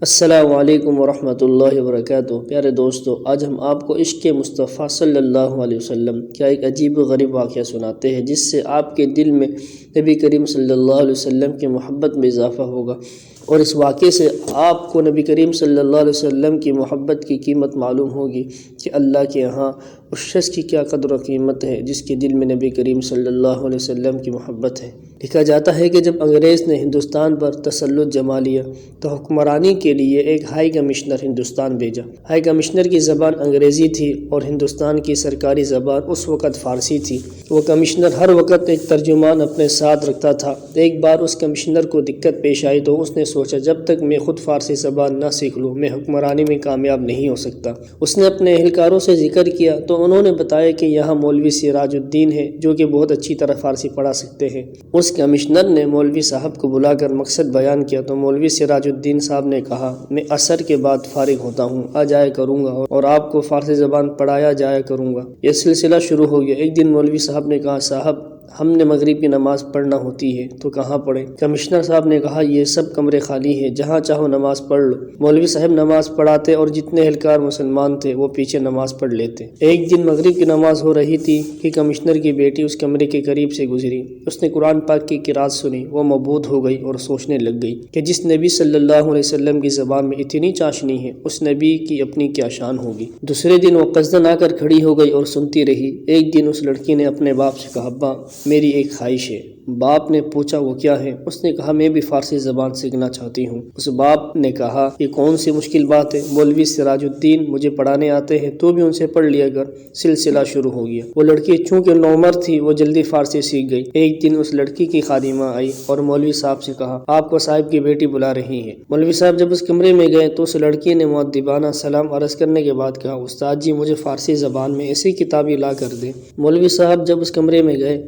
السلام علیکم ورحمۃ اللہ وبرکاتہ۔ پیارے دوستو، آج ہم آپ کو عشق مصطفیٰ صلی اللہ علیہ وسلم کا ایک عجیب و غریب واقعہ سناتے ہیں، جس سے آپ کے دل میں نبی کریم صلی اللہ علیہ وسلم کی محبت میں اضافہ ہوگا، اور اس واقعے سے آپ کو نبی کریم صلی اللہ علیہ وسلم کی محبت کی قیمت معلوم ہوگی کہ اللہ کے یہاں اس شخص کی کیا قدر و قیمت ہے جس کے دل میں نبی کریم صلی اللہ علیہ وسلم کی محبت ہے۔ لکھا جاتا ہے کہ جب انگریز نے ہندوستان پر تسلط جما لیا تو حکمرانی کے لیے ایک ہائی کمشنر ہندوستان بھیجا۔ ہائی کمشنر کی زبان انگریزی تھی اور ہندوستان کی سرکاری زبان اس وقت فارسی تھی۔ وہ کمشنر ہر وقت ایک ترجمان اپنے ساتھ رکھتا تھا۔ ایک بار اس کمشنر کو دقت پیش آئی تو اس نے سوچا، جب تک میں خود فارسی زبان نہ سیکھ لوں میں حکمرانی میں کامیاب نہیں ہو سکتا۔ اس نے اپنے اہلکاروں سے ذکر کیا تو انہوں نے بتایا کہ یہاں مولوی سراج الدین ہے جو کہ بہت اچھی طرح فارسی پڑھا سکتے ہیں۔ اس کمشنر نے مولوی صاحب کو بلا کر مقصد بیان کیا تو مولوی سراج الدین صاحب نے کہا، میں عصر کے بعد فارغ ہوتا ہوں، آ جایا کروں گا اور آپ کو فارسی زبان پڑھایا جایا کروں گا۔ یہ سلسلہ شروع ہو گیا۔ ایک دن مولوی صاحب نے کہا، صاحب ہم نے مغرب کی نماز پڑھنا ہوتی ہے تو کہاں پڑھیں؟ کمشنر صاحب نے کہا، یہ سب کمرے خالی ہیں، جہاں چاہو نماز پڑھ لو۔ مولوی صاحب نماز پڑھاتے اور جتنے اہلکار مسلمان تھے وہ پیچھے نماز پڑھ لیتے۔ ایک دن مغرب کی نماز ہو رہی تھی کہ کمشنر کی بیٹی اس کمرے کے قریب سے گزری۔ اس نے قرآن پاک کی قرات سنی۔ وہ مبہوت ہو گئی اور سوچنے لگ گئی کہ جس نبی صلی اللہ علیہ وسلم کی زبان میں اتنی چاشنی ہے، اس نبی کی اپنی کیا شان ہوگی۔ دوسرے دن وہ قصدن آ کر کھڑی ہو گئی اور سنتی رہی۔ ایک دن اس لڑکی نے اپنے باپ سے کہا، ابا میری ایک خواہش ہے۔ باپ نے پوچھا، وہ کیا ہے؟ اس نے کہا، میں بھی فارسی زبان سیکھنا چاہتی ہوں۔ اس باپ نے کہا، یہ کون سی مشکل بات ہے، مولوی سراج الدین مجھے پڑھانے آتے ہیں، تو بھی ان سے پڑھ لیا کر۔ سلسلہ شروع ہو گیا۔ وہ لڑکی چونکہ نوعمر تھی وہ جلدی فارسی سیکھ گئی۔ ایک دن اس لڑکی کی خادمہ آئی اور مولوی صاحب سے کہا، آپ کو صاحب کی بیٹی بلا رہی ہے۔ مولوی صاحب جب اس کمرے میں گئے تو اس لڑکی نے مؤدبانہ سلام عرض کرنے کے بعد کہا، استاد جی مجھے فارسی زبان میں ایسی کتابیں لا کر دیں۔ مولوی صاحب جب اس کمرے میں گئے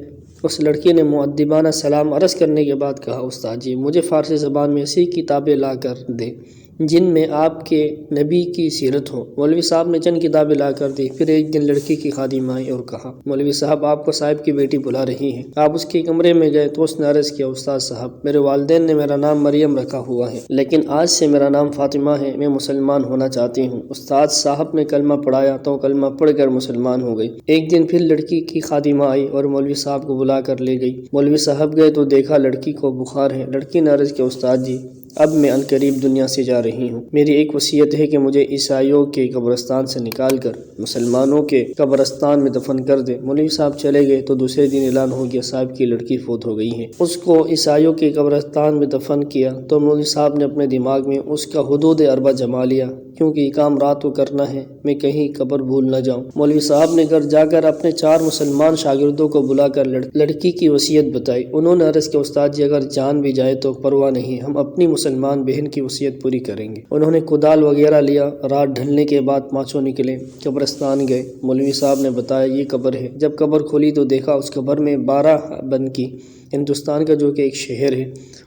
اس لڑکی نے مؤدبانہ سلام عرض کرنے کے بعد کہا، استاد جی مجھے فارسی زبان میں ایسی کتابیں لا کر دیں جن میں آپ کے نبی کی سیرت ہو۔ مولوی صاحب نے چند کتابیں لا کر دی۔ پھر ایک دن لڑکی کی خادم آئی اور کہا، مولوی صاحب آپ کو صاحب کی بیٹی بلا رہی ہے۔ آپ اس کے کمرے میں گئے تو اس نے عرض کیا، استاد صاحب میرے والدین نے میرا نام مریم رکھا ہوا ہے، لیکن آج سے میرا نام فاطمہ ہے، میں مسلمان ہونا چاہتی ہوں۔ استاد صاحب نے کلمہ پڑھایا تو کلمہ پڑھ کر مسلمان ہو گئی۔ ایک دن پھر لڑکی کی خادمہ آئی اور مولوی صاحب کو بلا کر لے گئی۔ مولوی صاحب گئے تو دیکھا لڑکی کو بخار ہے۔ لڑکی نے عرض کیا، استاد جی اب میں عنقریب دنیا سے جا رہی ہوں، میری ایک وصیت ہے کہ مجھے عیسائیوں کے قبرستان سے نکال کر مسلمانوں کے قبرستان میں دفن کر دے۔ مولوی صاحب چلے گئے تو دوسرے دن اعلان ہو گیا، صاحب کی لڑکی فوت ہو گئی ہے۔ اس کو عیسائیوں کے قبرستان میں دفن کیا تو مولوی صاحب نے اپنے دماغ میں اس کا حدود اربع جما لیا، کیونکہ یہ کام رات کو کرنا ہے، میں کہیں قبر بھول نہ جاؤں۔ مولوی صاحب نے گھر جا کر اپنے 4 مسلمان شاگردوں کو بلا کر لڑکی کی وصیت بتائی۔ انہوں نے عرض کیا، استاد جی اگر جان بھی جائے تو پرواہ نہیں، ہم اپنی مسلمان بہن کی وصیت پوری کریں گے۔ انہوں نے کدال وغیرہ لیا۔ رات ڈھلنے کے بعد پانچوں نکلے، قبرستان گئے۔ مولوی صاحب نے بتایا یہ قبر ہے۔ جب قبر کھولی تو دیکھا اس قبر میں 12 بنکی، ہندوستان کا جو کہ ایک شہر ہے،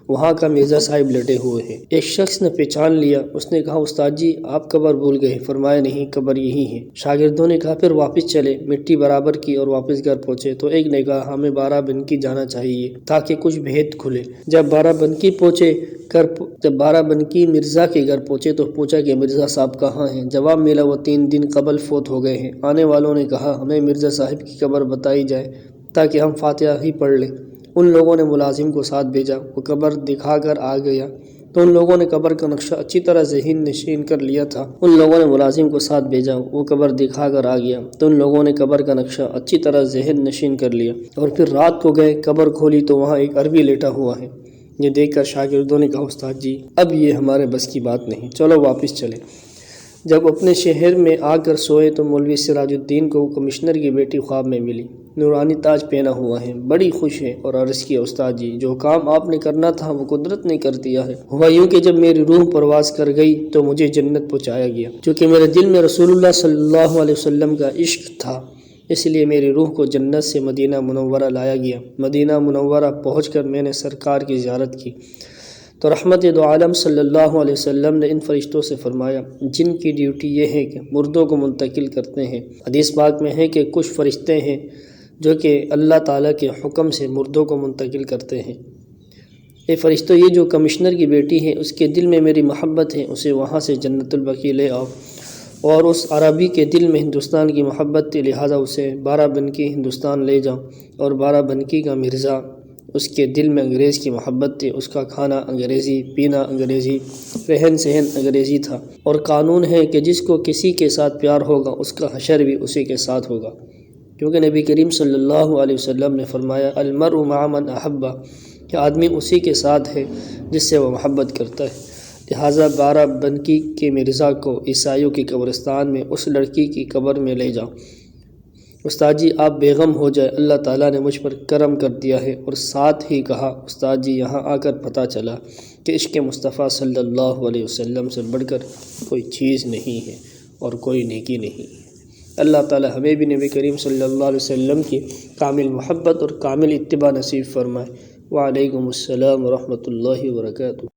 وہاں کا مرزا صاحب لٹے ہوئے ہیں۔ ایک شخص نے پہچان لیا۔ اس نے کہا، استاد جی آپ قبر بھول گئے۔ فرمایا نہیں، قبر یہی ہے۔ شاگردوں نے کہا پھر واپس چلے، مٹی برابر کی اور واپس گھر پہنچے تو ایک نے کہا، ہمیں 12 بنکی جانا چاہیے تاکہ کچھ بھید کھلے۔ جب 12 بنکی مرزا کے گھر پہنچے تو پوچھا کہ مرزا صاحب کہاں ہیں؟ جواب ملا، وہ 3 دن قبل فوت ہو گئے ہیں۔ آنے والوں نے کہا، ہمیں مرزا صاحب کی قبر بتائی جائے تاکہ ہم فاتحہ ہی پڑھ لیں۔ ان لوگوں نے ملازم کو ساتھ بھیجا، وہ قبر دکھا کر آ گیا تو ان لوگوں نے قبر کا نقشہ اچھی طرح ذہن نشین کر لیا تھا۔ اور پھر رات کو گئے، قبر کھولی تو وہاں ایک عربی لیٹا ہوا ہے۔ یہ دیکھ کر شاگردوں نے کہا، استاد جی اب یہ ہمارے بس کی بات نہیں، چلو واپس چلے۔ جب اپنے شہر میں آ کر سوئے تو مولوی سراج الدین کو کمشنر کی بیٹی خواب میں ملی، نورانی تاج پہنا ہوا ہے، بڑی خوش ہے اور عرض کیا، استاد جی جو کام آپ نے کرنا تھا وہ قدرت نے کر دیا ہے۔ ہوا یوں کہ جب میری روح پرواز کر گئی تو مجھے جنت پہنچایا گیا، کیونکہ میرے دل میں رسول اللہ صلی اللہ علیہ وسلم کا عشق تھا، اس لیے میری روح کو جنت سے مدینہ منورہ لایا گیا۔ مدینہ منورہ پہنچ کر میں نے سرکار کی زیارت کی تو رحمت دو عالم صلی اللہ علیہ وسلم نے ان فرشتوں سے فرمایا، جن کی ڈیوٹی یہ ہے کہ مردوں کو منتقل کرتے ہیں۔ حدیث پاک میں ہے کہ کچھ فرشتے ہیں جو کہ اللہ تعالیٰ کے حکم سے مردوں کو منتقل کرتے ہیں۔ اے فرشتوں، یہ جو کمشنر کی بیٹی ہے اس کے دل میں میری محبت ہے، اسے وہاں سے جنت البقیع لے آؤ۔ اور اس عربی کے دل میں ہندوستان کی محبت تھی، لہٰذا اسے بارہ بنکی ہندوستان لے جاؤ۔ اور بارہ بنکی کا مرزا، اس کے دل میں انگریز کی محبت تھی، اس کا کھانا انگریزی، پینا انگریزی، رہن سہن انگریزی تھا۔ اور قانون ہے کہ جس کو کسی کے ساتھ پیار ہوگا اس کا حشر بھی اسی کے ساتھ ہوگا، کیونکہ نبی کریم صلی اللہ علیہ وسلم نے فرمایا المرء مع من احب، کہ آدمی اسی کے ساتھ ہے جس سے وہ محبت کرتا ہے۔ لہٰذا بارہ بنکی کے مرزا کو عیسائیوں کی قبرستان میں اس لڑکی کی قبر میں لے جاؤ۔ استاد جی آپ بیغم ہو جائے، اللہ تعالیٰ نے مجھ پر کرم کر دیا ہے۔ اور ساتھ ہی کہا استاد جی یہاں آ کر پتہ چلا کہ عشق مصطفیٰ صلی اللہ علیہ وسلم سے بڑھ کر کوئی چیز نہیں ہے اور کوئی نیکی نہیں ہے۔ اللہ تعالیٰ ہمیں بھی نبی کریم صلی اللہ علیہ وسلم کی کامل محبت اور کامل اتباع نصیب فرمائے۔ وعلیکم السلام ورحمۃ اللہ وبرکاتہ۔